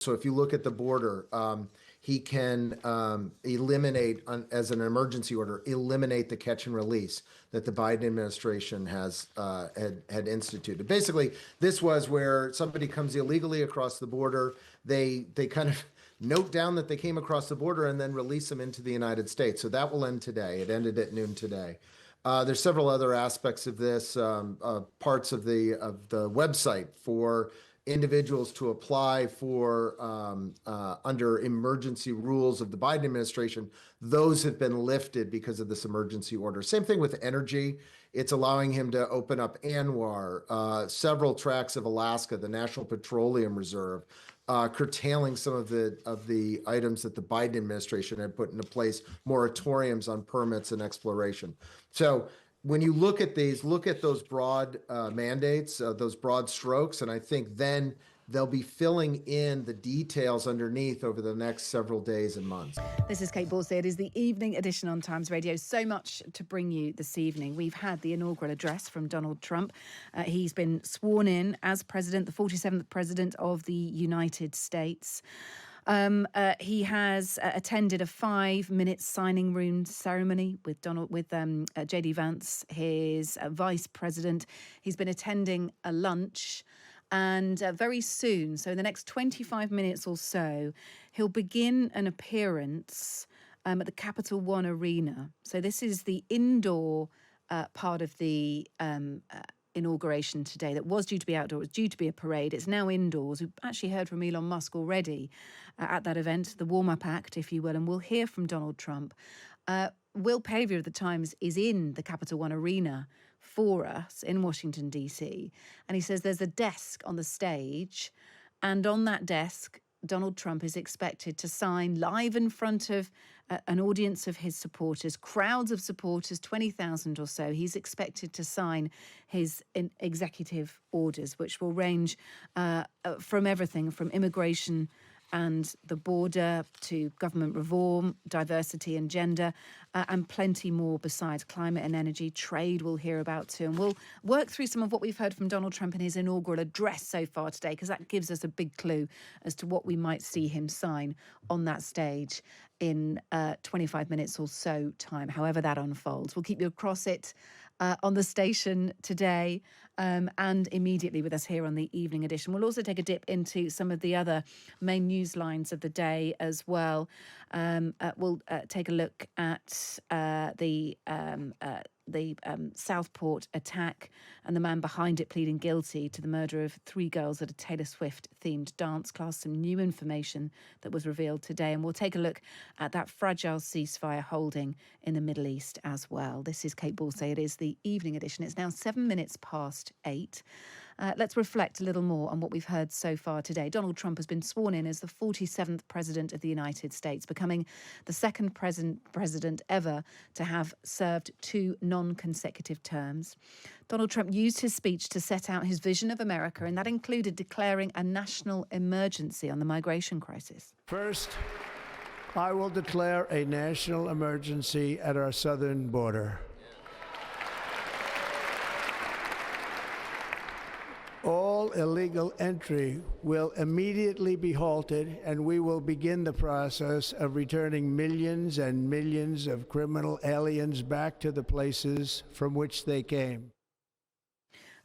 So if you look at the border, he can eliminate, as an emergency order, eliminate the catch and release that the Biden administration has had instituted. Basically, this was where somebody comes illegally across the border. They kind of note down that they came across the border and then release them into the United States. So that will end today. It ended at noon today. There's several other aspects of this, parts of the website for individuals to apply for under emergency rules of the Biden administration. Those have been lifted because of this emergency order. Same thing with energy. It's allowing him to open up ANWR, several tracts of Alaska, the National Petroleum Reserve, curtailing some of the items that the Biden administration had put into place, moratoriums on permits and exploration. So when you look at these, look at those broad mandates, those broad strokes, and I think then they'll be filling in the details underneath over the next several days and months. This is Kate Borsey. It is the evening edition on Times Radio. So much to bring you this evening. We've had the inaugural address from Donald Trump. He's been sworn in as president, the 47th president of the United States. He has attended a 5-minute signing room ceremony with J.D. Vance, his vice president. He's been attending a lunch. And very soon, so in the next 25 minutes or so, he'll begin an appearance at the Capital One Arena. So this is the indoor part of the inauguration today that was due to be outdoors. It was due to be a parade. It's now indoors. We've actually heard from Elon Musk already at that event, the warm-up act, if you will, and we'll hear from Donald Trump. Will Pavia of the Times is in the Capital One Arena for us in Washington, D.C. And he says there's a desk on the stage, and on that desk, Donald Trump is expected to sign live in front of an audience of his supporters, crowds of supporters, 20,000 or so. He's expected to sign his executive orders, which will range from everything from immigration and the border to government reform, diversity and gender, and plenty more besides. Climate and energy, trade we'll hear about too. And we'll work through some of what we've heard from Donald Trump in his inaugural address so far today, because that gives us a big clue as to what we might see him sign on that stage in 25 minutes or so time, however that unfolds. We'll keep you across it on the station today and immediately with us here on the evening edition. We'll also take a dip into some of the other main news lines of the day as well. We'll take a look at the Southport attack and the man behind it pleading guilty to the murder of 3 girls at a Taylor Swift-themed dance class. Some new information that was revealed today. And we'll take a look at that fragile ceasefire holding in the Middle East as well. This is Kate Borsey. It is the evening edition. It's now 7 minutes past 8. Let's reflect a little more on what we've heard so far today. Donald Trump has been sworn in as the 47th president of the United States, becoming the second president ever to have served 2 non-consecutive terms. Donald Trump used his speech to set out his vision of America, and that included declaring a national emergency on the migration crisis. First, I will declare a national emergency at our southern border. All illegal entry will immediately be halted, and we will begin the process of returning millions and millions of criminal aliens back to the places from which they came.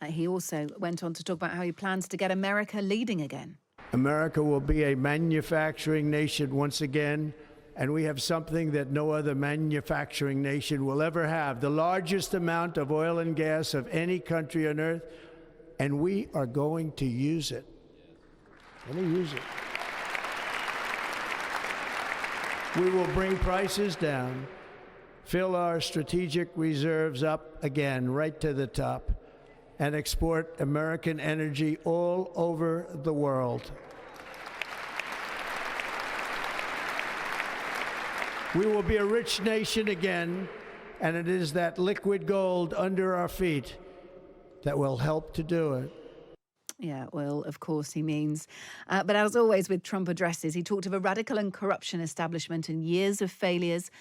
He also went on to talk about how he plans to get America leading again. America will be a manufacturing nation once again, and we have something that no other manufacturing nation will ever have, the largest amount of oil and gas of any country on earth. And we are going to use it. We will bring prices down, fill our strategic reserves up again, right to the top, and export American energy all over the world. We will be a rich nation again, and it is that liquid gold under our feet that will help to do it. Yeah, oil, of course, he means. But as always with Trump addresses, he talked of a radical and corruption establishment and years of failures.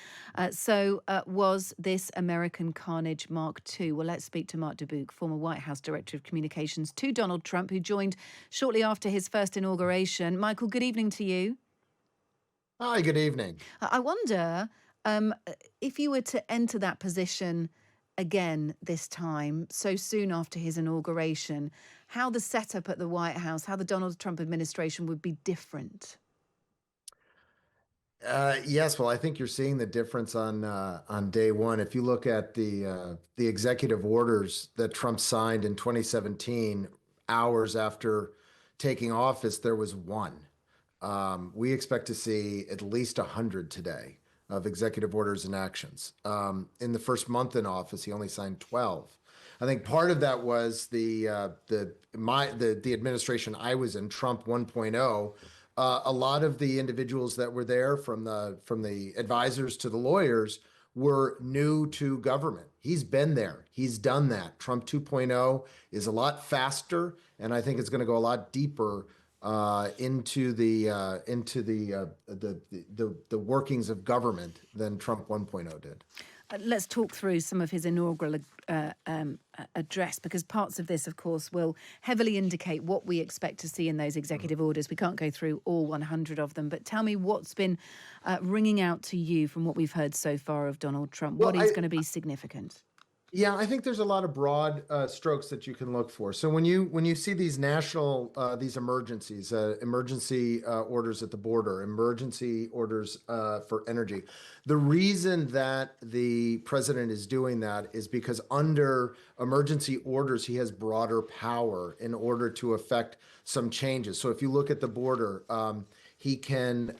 Was this American carnage Mark II? Well, let's speak to Mark Dubke, former White House Director of Communications to Donald Trump, who joined shortly after his first inauguration. Michael, good evening to you. Hi, good evening. I wonder um, if you were to enter that position again this time, so soon after his inauguration, how the setup at the White House, how the Donald Trump administration would be different. Yes, well, I think you're seeing the difference on day one. If you look at the executive orders that Trump signed in 2017, hours after taking office, there was one. We expect to see at least 100 today of executive orders and actions. In the first month in office, he only signed 12. I think part of that was the administration I was in, Trump 1.0. A lot of the individuals that were there, from the advisors to the lawyers, were new to government. He's been there. He's done that. Trump 2.0 is a lot faster, and I think it's going to go a lot deeper into the workings of government than Trump 1.0 did. Let's talk through some of his inaugural address, because parts of this, of course, will heavily indicate what we expect to see in those executive orders. We can't go through all 100 of them, but tell me what's been ringing out to you from what we've heard so far of Donald Trump. What is going to be significant? Yeah, I think there's a lot of broad strokes that you can look for. So when you see these national these emergencies, emergency orders at the border, emergency orders for energy, the reason that the president is doing that is because under emergency orders, he has broader power in order to affect some changes. So if you look at the border, he can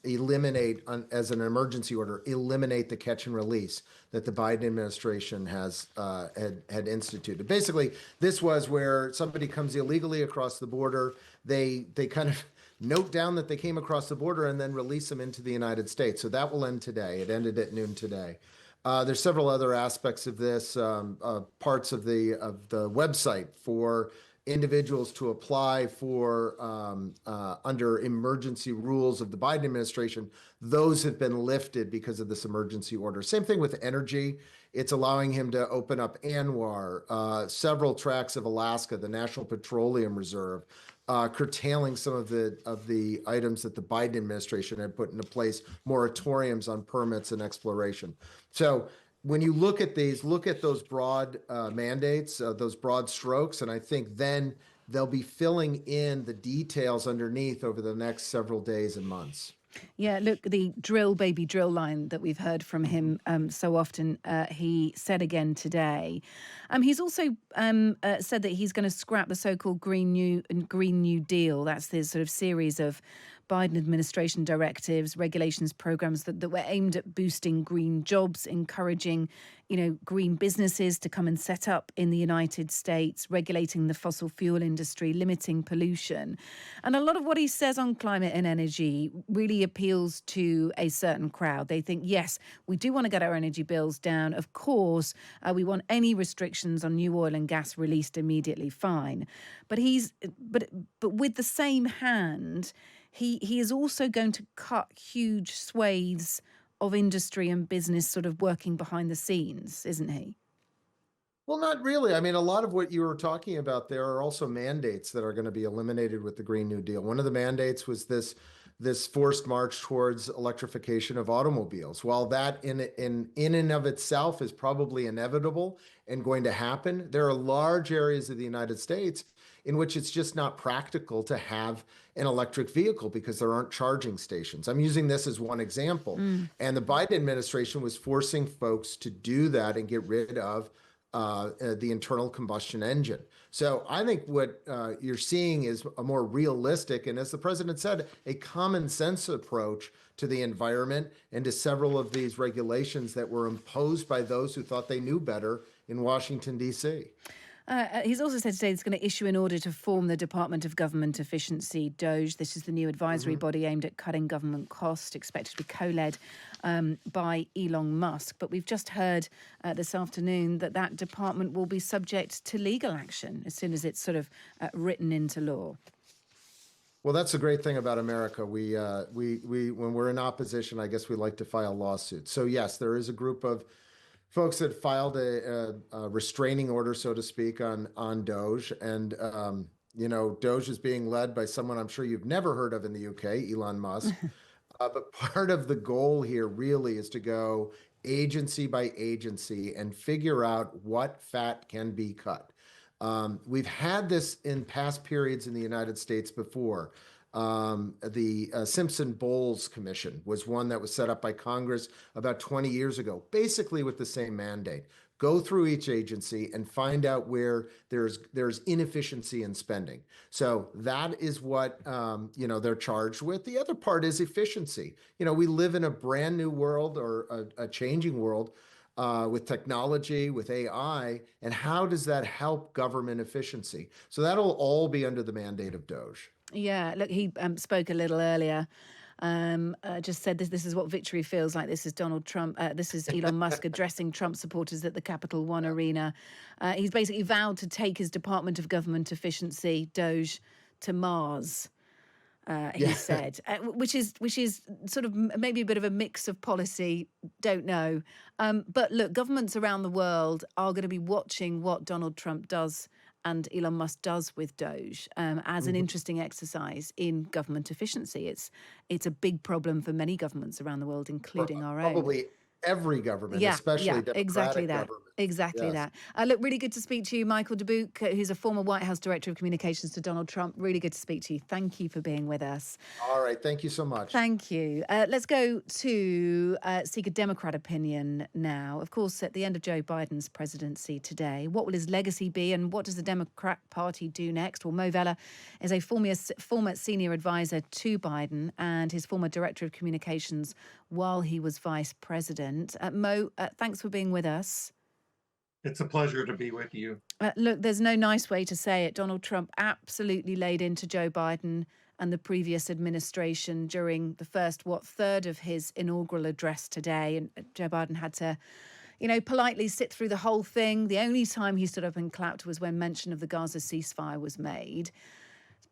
eliminate, as an emergency order, eliminate the catch and release that the Biden administration had instituted. Basically, this was where somebody comes illegally across the border. They kind of note down that they came across the border and then release them into the United States. So that will end today. It ended at noon today. There's several other aspects of this, parts of the website for individuals to apply for under emergency rules of the Biden administration. Those have been lifted because of this emergency order. Same thing with energy. It's allowing him to open up ANWR, several tracts of Alaska, the National Petroleum Reserve, curtailing some of the items that the Biden administration had put into place, moratoriums on permits and exploration. So when you look at these, look at those broad mandates, those broad strokes, and I think then they'll be filling in the details underneath over the next several days and months. Yeah, look, the drill, baby, drill line that we've heard from him so often, he said again today. He's also said that he's going to scrap the so-called Green New Deal. That's this sort of series of Biden administration directives, regulations, programs that were aimed at boosting green jobs, encouraging, green businesses to come and set up in the United States, regulating the fossil fuel industry, limiting pollution. And a lot of what he says on climate and energy really appeals to a certain crowd. They think, yes, we do want to get our energy bills down. Of course, we want any restrictions on new oil and gas released immediately. Fine. But with the same hand, he is also going to cut huge swathes of industry and business sort of working behind the scenes, isn't he? Well, not really. I mean, a lot of what you were talking about there are also mandates that are going to be eliminated with the Green New Deal. One of the mandates was this forced march towards electrification of automobiles. While that in and of itself is probably inevitable and going to happen, there are large areas of the United States in which it's just not practical to have an electric vehicle because there aren't charging stations. I'm using this as one example. And the Biden administration was forcing folks to do that and get rid of the internal combustion engine. So I think what you're seeing is a more realistic, and as the president said, a common sense approach to the environment and to several of these regulations that were imposed by those who thought they knew better in Washington, D.C. He's also said today he's going to issue an order to form the Department of Government Efficiency, DOGE. This is the new advisory body aimed at cutting government costs, expected to be co-led by Elon Musk. But we've just heard this afternoon that that department will be subject to legal action as soon as it's sort of written into law. Well, that's the great thing about America. We when we're in opposition, I guess we like to file lawsuits. So yes, there is a group of folks that filed a restraining order, so to speak, on Doge, and Doge is being led by someone I'm sure you've never heard of in the UK, Elon Musk. But part of the goal here really is to go agency by agency and figure out what fat can be cut. We've had this in past periods in the United States before. The Simpson-Bowles Commission was one that was set up by Congress about 20 years ago, basically with the same mandate. Go through each agency and find out where there's inefficiency in spending. So that is what they're charged with. The other part is efficiency. We live in a brand new world, or a changing world, with technology, with AI, and how does that help government efficiency? So that'll all be under the mandate of Doge. Yeah, look, he spoke a little earlier. Just said this is what victory feels like. This is Donald Trump. This is Elon Musk addressing Trump supporters at the Capital One Arena. He's basically vowed to take his Department of Government Efficiency, Doge, to Mars. He said, which is sort of maybe a bit of a mix of policy, don't know. But look, governments around the world are going to be watching what Donald Trump does and Elon Musk does with Doge as an interesting exercise in government efficiency. It's a big problem for many governments around the world, including our own. Probably every government, especially democratic exactly that. government. Exactly Yes. that. Look, really good to speak to you, Michael Dubke, who's a former White House Director of Communications to Donald Trump. Really good to speak to you. Thank you for being with us. All right. Thank you so much. Thank you. Let's go to seek a Democrat opinion now. Of course, at the end of Joe Biden's presidency today, what will his legacy be and what does the Democrat Party do next? Well, Mo Vela is a former senior advisor to Biden and his former Director of Communications while he was vice president. Mo, thanks for being with us. It's a pleasure to be with you. Look, there's no nice way to say it. Donald Trump absolutely laid into Joe Biden and the previous administration during the first third of his inaugural address today. And Joe Biden had to, politely sit through the whole thing. The only time he stood up and clapped was when mention of the Gaza ceasefire was made.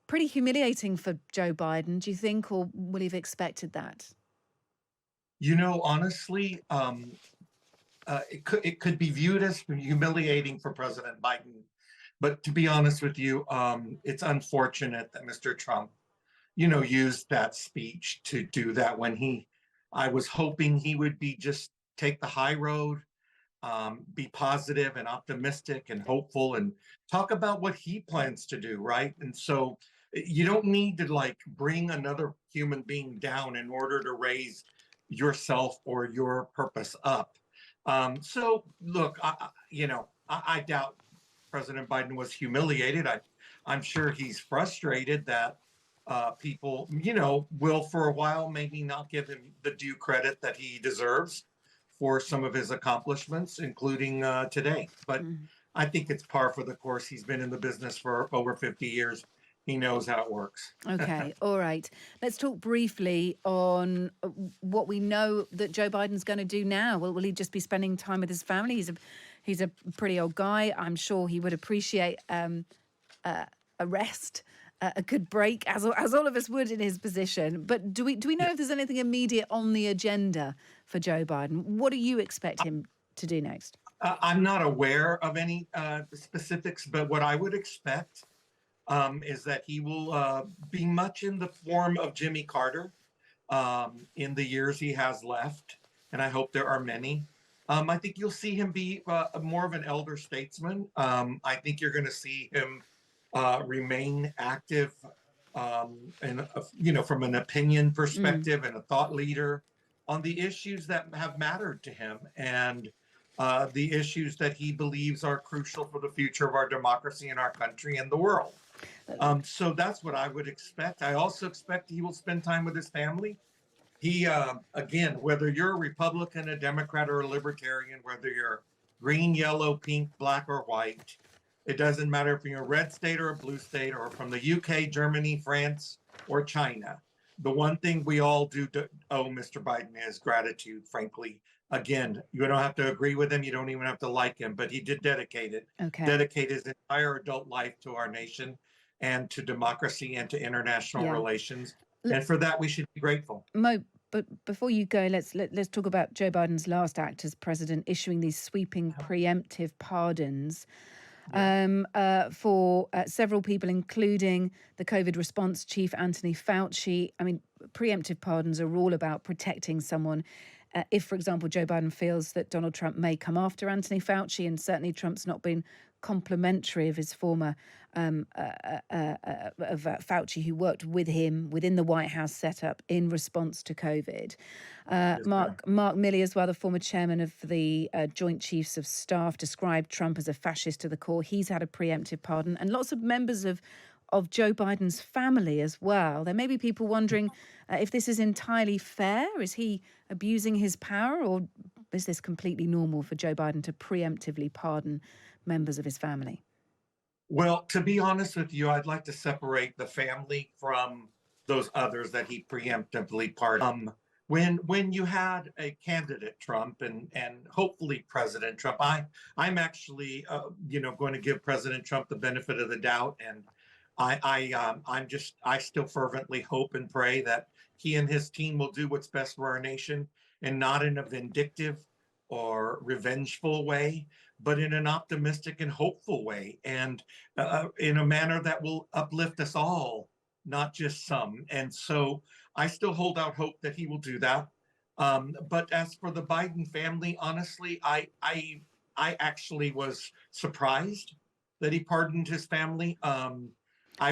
Pretty humiliating for Joe Biden, do you think, or would he have expected that? Honestly, it could be viewed as humiliating for President Biden. But to be honest with you, it's unfortunate that Mr. Trump, used that speech to do that when I was hoping he would just take the high road, be positive and optimistic and hopeful and talk about what he plans to do, right? And so you don't need to bring another human being down in order to raise yourself or your purpose up. So look, I doubt President Biden was humiliated. I'm sure he's frustrated that people, will for a while maybe not give him the due credit that he deserves for some of his accomplishments, including today. But I think it's par for the course. He's been in the business for over 50 years. He knows how it works. Okay, all right. Let's talk briefly on what we know that Joe Biden's going to do now. Will he just be spending time with his family? He's a pretty old guy. I'm sure he would appreciate a rest, a good break, as all of us would in his position. But do we know if there's anything immediate on the agenda for Joe Biden? What do you expect him to do next? I'm not aware of any specifics, but what I would expect is that he will be much in the form of Jimmy Carter in the years he has left, and I hope there are many. I think you'll see him be more of an elder statesman. I think you're going to see him remain active, and from an opinion perspective and a thought leader on the issues that have mattered to him and the issues that he believes are crucial for the future of our democracy and our country and the world. So that's what I would expect. I also expect he will spend time with his family. He, again, whether you're a Republican, a Democrat, or a Libertarian, whether you're green, yellow, pink, black, or white, It doesn't matter if you're a red state or a blue state or from the UK, Germany, France, or China. The one thing we all do to owe Mr. Biden is gratitude, frankly. Again, you don't have to agree with him. You don't even have to like him, but he did Okay. dedicate his entire adult life to our nation and to democracy and to international Yeah. relations. L- And for that, we should be grateful. Mo, but before you go, let's talk about Joe Biden's last act as president, issuing these sweeping preemptive pardons for several people, including the COVID response chief, Anthony Fauci. I mean, preemptive pardons are all about protecting someone. If, for example, Joe Biden feels that Donald Trump may come after Anthony Fauci, and certainly Trump's not been complimentary of his former Fauci, who worked with him within the White House setup in response to COVID. Mark Milley, as well, the former chairman of the Joint Chiefs of Staff, described Trump as a fascist to the core. He's had a preemptive pardon, and lots of members of Joe Biden's family as well. There may be people wondering if this is entirely fair. Is he abusing his power, or is this completely normal for Joe Biden to preemptively pardon members of his family? Well, to be honest with you, I'd like to separate the family from those others that he preemptively pardoned. When you had a candidate Trump and hopefully President Trump, I'm actually going to give President Trump the benefit of the doubt, and I still fervently hope and pray that he and his team will do what's best for our nation, and not in a vindictive or revengeful way, but in an optimistic and hopeful way, and in a manner that will uplift us all, not just some. And so I still hold out hope that he will do that. But as for the Biden family, honestly, I actually was surprised that he pardoned his family.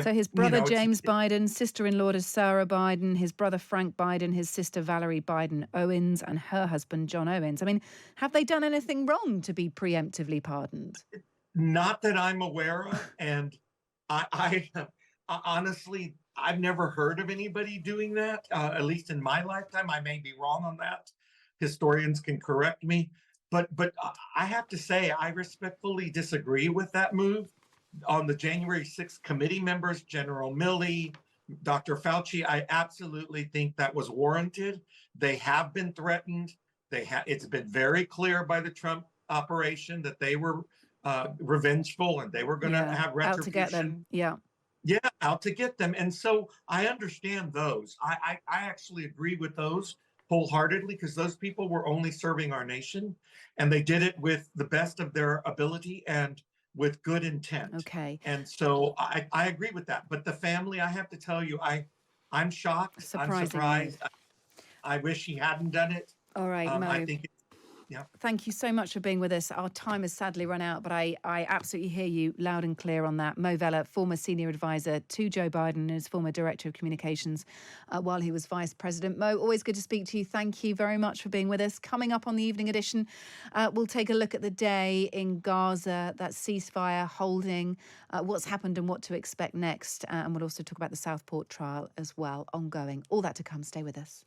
So his brother James Biden, sister-in-law to Sarah Biden, his brother Frank Biden, his sister Valerie Biden Owens, and her husband John Owens. I mean, have they done anything wrong to be preemptively pardoned? Not that I'm aware of, and I honestly, I've never heard of anybody doing that. At least in my lifetime, I may be wrong on that. Historians can correct me, but I have to say I respectfully disagree with that move. On the January 6th committee members, General Milley, Dr. Fauci, I absolutely think that was warranted. They have been threatened. It's been very clear by the Trump operation that they were revengeful and they were going to have retribution. Out to get them. Yeah, out to get them. And so I understand those. I actually agree with those wholeheartedly, because those people were only serving our nation, and they did it with the best of their ability and with good intent. Okay. And so I agree with that. But the family, I have to tell you, I'm shocked. I'm surprised. I wish he hadn't done it. All right, Mo. I think yeah. Thank you so much for being with us. Our time has sadly run out, but I absolutely hear you loud and clear on that. Mo Vella, former senior advisor to Joe Biden and his former director of communications while he was vice president. Mo, always good to speak to you. Thank you very much for being with us. Coming up on the evening edition, we'll take a look at the day in Gaza, that ceasefire holding, what's happened and what to expect next. And we'll also talk about the Southport trial as well, ongoing. All that to come. Stay with us.